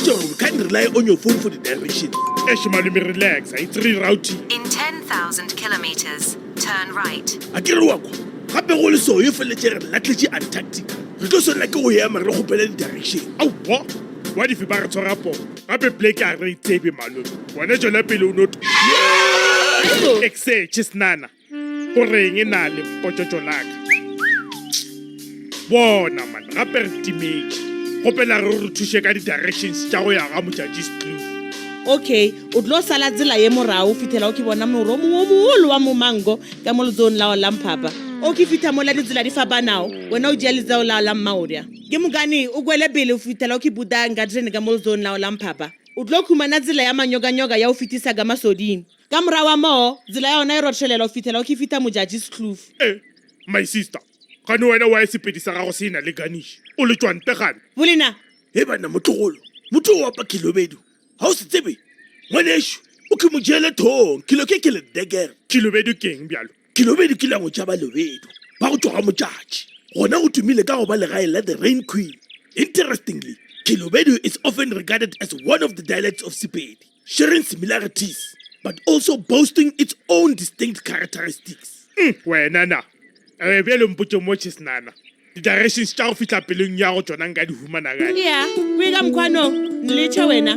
we can't rely on your phone for the directions. Malume, relax. It's rerouting. In 10,000 kilometers, turn right. A ke re wa kwa gape go le so yo feletse re latlhetse Antarctica re tlo sonna ke go ema re gopela di-direction. Aowa, what if ba re tshwara po? Gape pleke a re tsebe malume. Wena jona pele o not. Exeche snana. Go reng e na le potsotso laka. Bona man, gape re timetse. Gopela re thushe ka di-directions tša go ya ga motšatši kloof. Okay, o tlo sala tsela ye morao fitela o ke bona moro mogolo wa momango ka mo lezone la o lamphapa o ke fitha mola ditsela di fapanao wena o dia letsao la la mmaoria ke mogane o kwele pele o fitela o ke buta ngadrene ka mo lezone la o lamphapa o tlo khumana tsela ya manyoka ya o fitisa ga masodini ka morawa mo tsela ya ona e rothelela o fitela o ke fita mojudge's kloof. My sister, gane wena wa sepedi sa gago se ena le ganish o le tswante gane bolena he bana motlogolo motho o wapa kilobedu ha o se tsebe ngwanesho o ke mo jele thong kilo ke le degere kilobedu keng bjalo kilobedu ke la go tšaba lobedu ba go tloga motšatši gona go tumile ka go ba legae la the rain queen. Interestingly, kilobedu is often regarded as one of the dialects of Sepedi, sharing similarities but also boasting its own distinct characteristics. Wena na bjalo mpotso mo tšhisnana di-directions tša go fihla peleng ya go tsona nka di humana gae ya o e ka mokgwanong nletšhe wena